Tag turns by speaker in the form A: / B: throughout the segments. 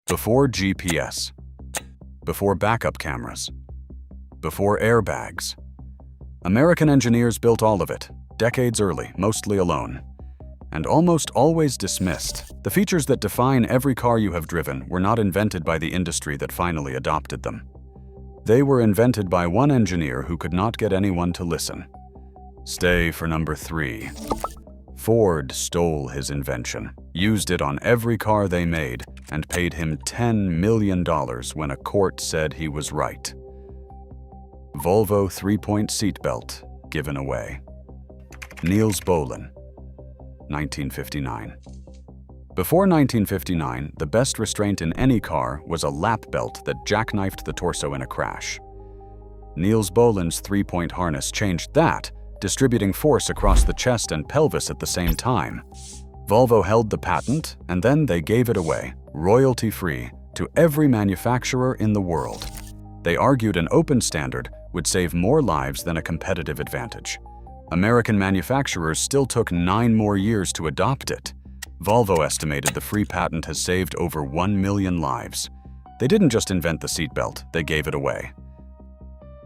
A: Before GPS. Before backup cameras. Before airbags. American engineers built all of it, decades early, mostly alone. And almost always dismissed. The features that define every car you have driven were not invented by the industry that finally adopted them. They were invented by one engineer who could not get anyone to listen. Stay for number 3. Ford stole his invention, used it on every car they made, and paid him $10 million when a court said he was right. Volvo 3-point seatbelt given away. Niels Bohlin, 1959. Before 1959, the best restraint in any car was a lap belt that jackknifed the torso in a crash. Niels Bohlin's 3-point harness changed that, distributing force across the chest and pelvis at the same time. Volvo held the patent, and then they gave it away, royalty-free, to every manufacturer in the world. They argued an open standard would save more lives than a competitive advantage. American manufacturers still took 9 more years to adopt it. Volvo estimated the free patent has saved over 1 million lives. They didn't just invent the seatbelt, they gave it away.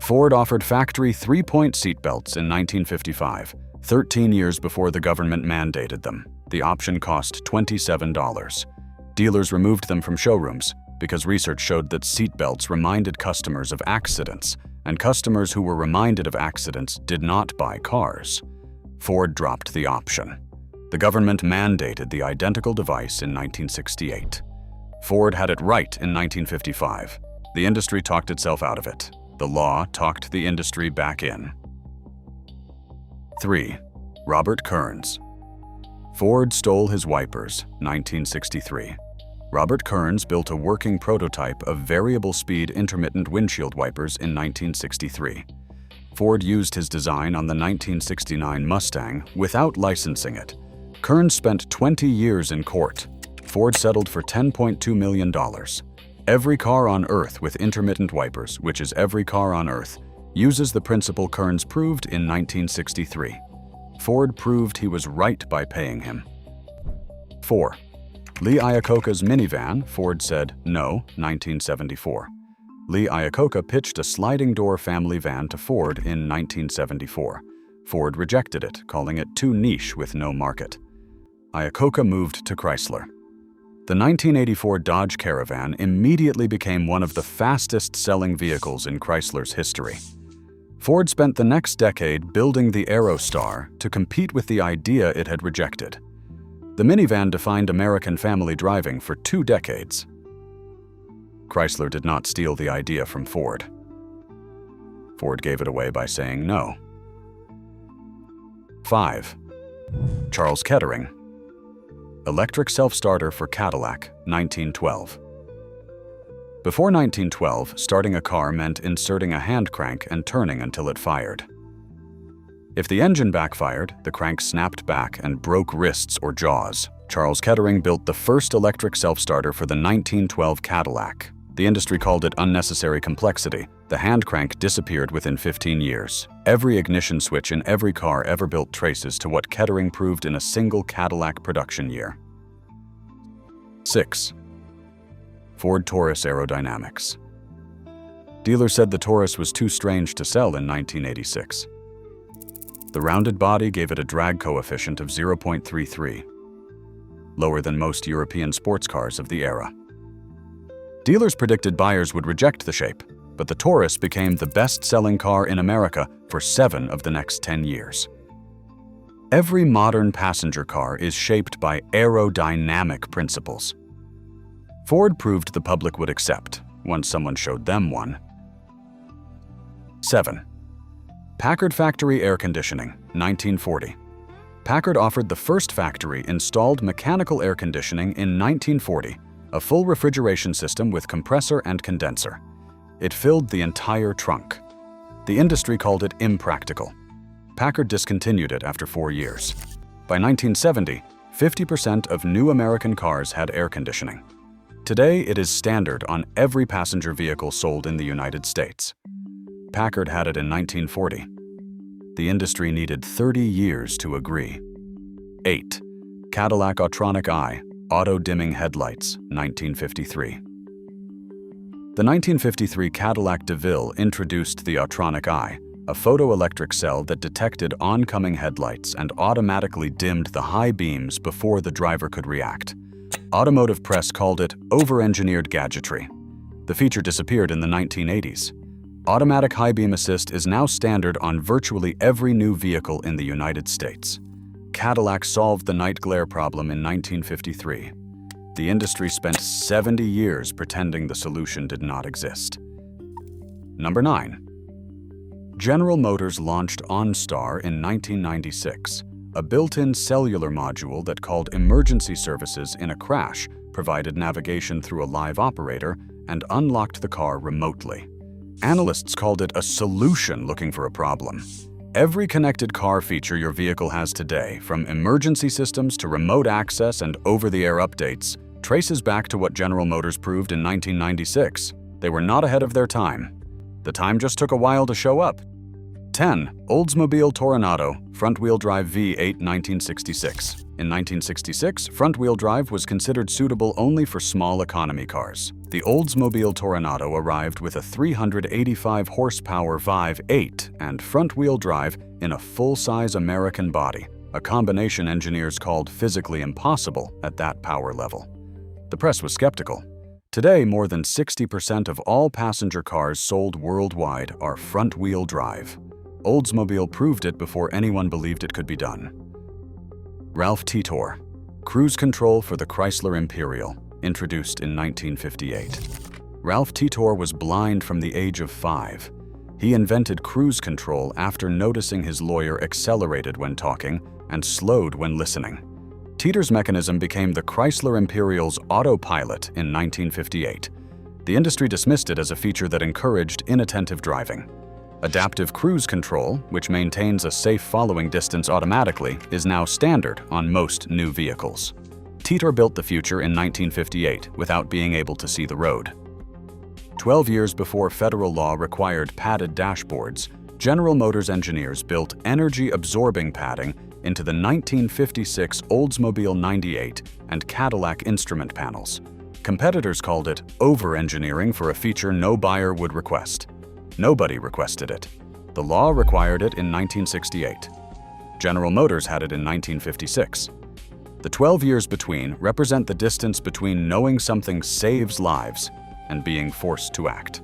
A: Ford offered factory 3-point seatbelts in 1955, 13 years before the government mandated them. The option cost $27. Dealers removed them from showrooms because research showed that seatbelts reminded customers of accidents, and customers who were reminded of accidents did not buy cars. Ford dropped the option. The government mandated the identical device in 1968. Ford had it right in 1955. The industry talked itself out of it. The law talked the industry back in. 3. Robert Kearns. Ford stole his wipers, 1963. Robert Kearns built a working prototype of variable-speed intermittent windshield wipers in 1963. Ford used his design on the 1969 Mustang without licensing it. Kearns spent 20 years in court. Ford settled for $10.2 million. Every car on Earth with intermittent wipers, which is every car on Earth, uses the principle Kearns proved in 1963. Ford proved he was right by paying him. 4. Lee Iacocca's minivan, Ford said no, 1974. Lee Iacocca pitched a sliding-door family van to Ford in 1974. Ford rejected it, calling it too niche with no market. Iacocca moved to Chrysler. The 1984 Dodge Caravan immediately became one of the fastest-selling vehicles in Chrysler's history. Ford spent the next decade building the Aerostar to compete with the idea it had rejected. The minivan defined American family driving for 2 decades. Chrysler did not steal the idea from Ford. Ford gave it away by saying no. 5. Charles Kettering. Electric self-starter for Cadillac, 1912. Before 1912, starting a car meant inserting a hand crank and turning until it fired. If the engine backfired, the crank snapped back and broke wrists or jaws. Charles Kettering built the first electric self-starter for the 1912 Cadillac. The industry called it unnecessary complexity. The hand crank disappeared within 15 years. Every ignition switch in every car ever built traces to what Kettering proved in a single Cadillac production year. 6. Ford Taurus aerodynamics. Dealers said the Taurus was too strange to sell in 1986. The rounded body gave it a drag coefficient of 0.33, lower than most European sports cars of the era. Dealers predicted buyers would reject the shape, but the Taurus became the best-selling car in America for 7 of the next 10 years. Every modern passenger car is shaped by aerodynamic principles. Ford proved the public would accept once someone showed them one. 7. Packard Factory Air Conditioning, 1940. Packard offered the first factory-installed mechanical air conditioning in 1940, a full refrigeration system with compressor and condenser. It filled the entire trunk. The industry called it impractical. Packard discontinued it after 4 years. By 1970, 50% of new American cars had air conditioning. Today, it is standard on every passenger vehicle sold in the United States. Packard had it in 1940. The industry needed 30 years to agree. 8. Cadillac Autronic Eye, auto-dimming headlights, 1953. The 1953 Cadillac DeVille introduced the Autronic Eye, a photoelectric cell that detected oncoming headlights and automatically dimmed the high beams before the driver could react. Automotive press called it over-engineered gadgetry. The feature disappeared in the 1980s. Automatic high beam assist is now standard on virtually every new vehicle in the United States. Cadillac solved the night glare problem in 1953. The industry spent 70 years pretending the solution did not exist. Number 9. General Motors launched OnStar in 1996, a built-in cellular module that called emergency services in a crash, provided navigation through a live operator, and unlocked the car remotely. Analysts called it a solution looking for a problem. Every connected car feature your vehicle has today, from emergency systems to remote access and over-the-air updates, traces back to what General Motors proved in 1996. They were not ahead of their time. The time just took a while to show up. 10. Oldsmobile Toronado, front-wheel drive V8 1966. In 1966, front-wheel drive was considered suitable only for small economy cars. The Oldsmobile Toronado arrived with a 385 horsepower V8 and front-wheel drive in a full-size American body, a combination engineers called physically impossible at that power level. The press was skeptical. Today, more than 60% of all passenger cars sold worldwide are front-wheel drive. Oldsmobile proved it before anyone believed it could be done. Ralph Titor, cruise control for the Chrysler Imperial, introduced in 1958. Ralph Titor was blind from the age of 5. He invented cruise control after noticing his lawyer accelerated when talking and slowed when listening. Titor's mechanism became the Chrysler Imperial's autopilot in 1958. The industry dismissed it as a feature that encouraged inattentive driving. Adaptive cruise control, which maintains a safe following distance automatically, is now standard on most new vehicles. Titor built the future in 1958 without being able to see the road. 12 years before federal law required padded dashboards, General Motors engineers built energy-absorbing padding into the 1956 Oldsmobile 98 and Cadillac instrument panels. Competitors called it over-engineering for a feature no buyer would request. Nobody requested it. The law required it in 1968. General Motors had it in 1956. The 12 years between represent the distance between knowing something saves lives and being forced to act.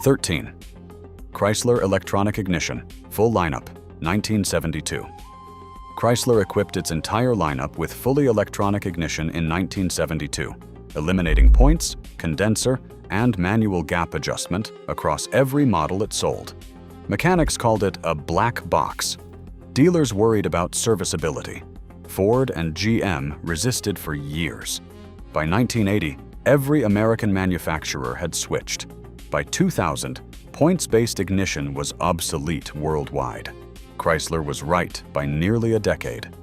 A: 13. Chrysler Electronic Ignition, full lineup, 1972. Chrysler equipped its entire lineup with fully electronic ignition in 1972, eliminating points, condenser, and manual gap adjustment across every model it sold. Mechanics called it a black box. Dealers worried about serviceability. Ford and GM resisted for years. By 1980, every American manufacturer had switched. By 2000, points-based ignition was obsolete worldwide. Chrysler was right by nearly a decade.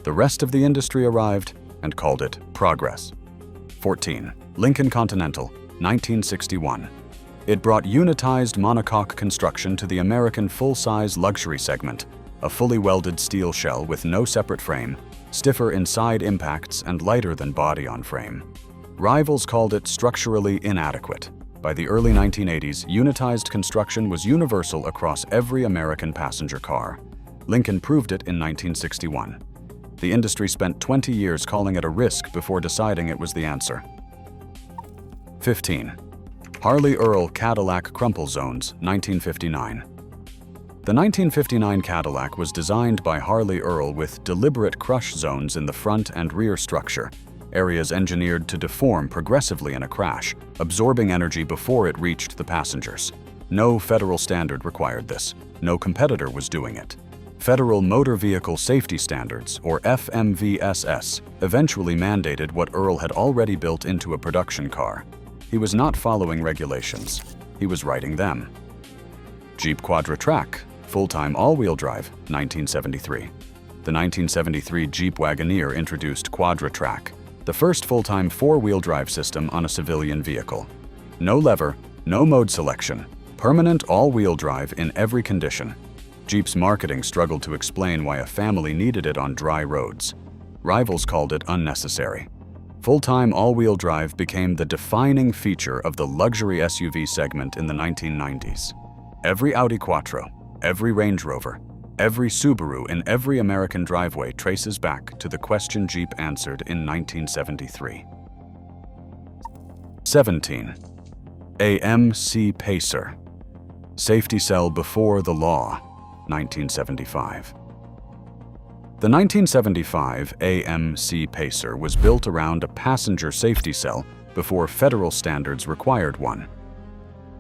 A: The rest of the industry arrived and called it progress. 14. Lincoln Continental, 1961. It brought unitized monocoque construction to the American full-size luxury segment, a fully welded steel shell with no separate frame, stiffer in side impacts and lighter than body on frame. Rivals called it structurally inadequate. By the early 1980s, unitized construction was universal across every American passenger car. Lincoln proved it in 1961. The industry spent 20 years calling it a risk before deciding it was the answer. 15. Harley Earl Cadillac Crumple Zones, 1959. The 1959 Cadillac was designed by Harley Earl with deliberate crush zones in the front and rear structure, areas engineered to deform progressively in a crash, absorbing energy before it reached the passengers. No federal standard required this. No competitor was doing it. Federal Motor Vehicle Safety Standards, or FMVSS, eventually mandated what Earl had already built into a production car. He was not following regulations. He was writing them. Jeep Quadra-Trac, full-time all-wheel drive, 1973. The 1973 Jeep Wagoneer introduced Quadra-Trac, the first full-time four-wheel drive system on a civilian vehicle. No lever, no mode selection, permanent all-wheel drive in every condition. Jeep's marketing struggled to explain why a family needed it on dry roads. Rivals called it unnecessary. Full-time all-wheel drive became the defining feature of the luxury SUV segment in the 1990s. Every Audi Quattro, every Range Rover, every Subaru in every American driveway traces back to the question Jeep answered in 1973. 17. AMC Pacer. Safety cell before the law, 1975. The 1975 AMC Pacer was built around a passenger safety cell before federal standards required one.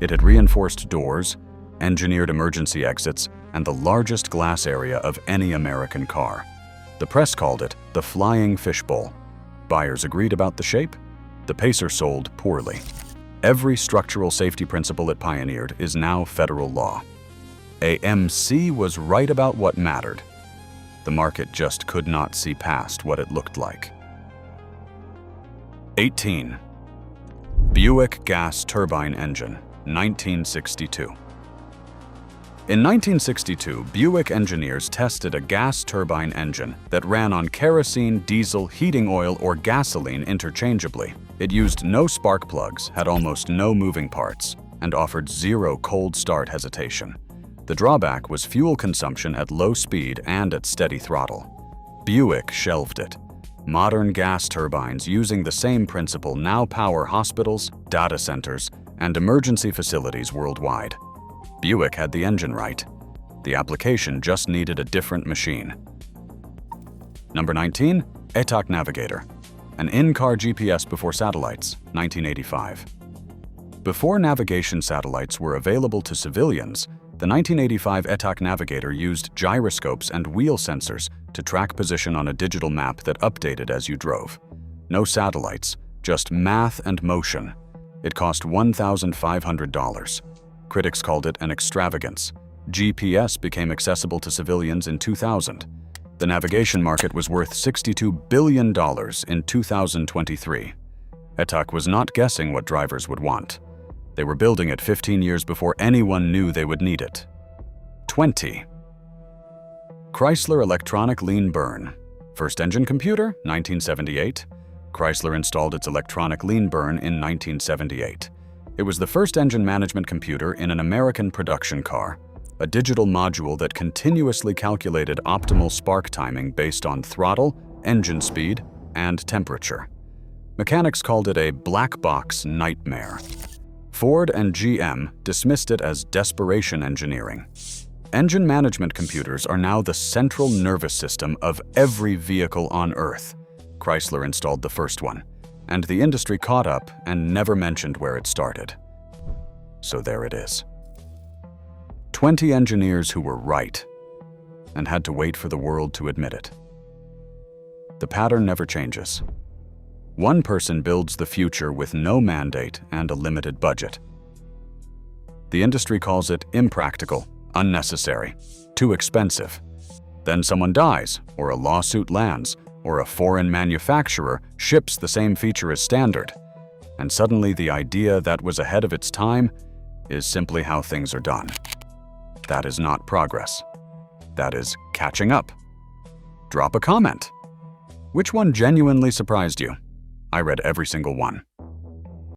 A: It had reinforced doors, engineered emergency exits, and the largest glass area of any American car. The press called it the flying fishbowl. Buyers agreed about the shape. The Pacer sold poorly. Every structural safety principle it pioneered is now federal law. AMC was right about what mattered. The market just could not see past what it looked like. 18. Buick gas turbine engine, 1962. In 1962, Buick engineers tested a gas turbine engine that ran on kerosene, diesel, heating oil, or gasoline interchangeably. It used no spark plugs, had almost no moving parts, and offered zero cold start hesitation. The drawback was fuel consumption at low speed and at steady throttle. Buick shelved it. Modern gas turbines using the same principle now power hospitals, data centers, and emergency facilities worldwide. Buick had the engine right. The application just needed a different machine. Number 19, ETOC Navigator. An in-car GPS before satellites, 1985. Before navigation satellites were available to civilians, the 1985 ETOC Navigator used gyroscopes and wheel sensors to track position on a digital map that updated as you drove. No satellites, just math and motion. It cost $1,500. Critics called it an extravagance. GPS became accessible to civilians in 2000. The navigation market was worth $62 billion in 2023. ETOC was not guessing what drivers would want. They were building it 15 years before anyone knew they would need it. 20. Chrysler Electronic Lean Burn. First engine computer, 1978. Chrysler installed its electronic lean burn in 1978. It was the first engine management computer in an American production car, a digital module that continuously calculated optimal spark timing based on throttle, engine speed, and temperature. Mechanics called it a black box nightmare. Ford and GM dismissed it as desperation engineering. Engine management computers are now the central nervous system of every vehicle on Earth. Chrysler installed the first one, and the industry caught up and never mentioned where it started. So there it is. 20 engineers who were right and had to wait for the world to admit it. The pattern never changes. One person builds the future with no mandate and a limited budget. The industry calls it impractical, unnecessary, too expensive. Then someone dies, or a lawsuit lands, or a foreign manufacturer ships the same feature as standard. And suddenly the idea that was ahead of its time is simply how things are done. That is not progress. That is catching up. Drop a comment. Which one genuinely surprised you? I read every single one.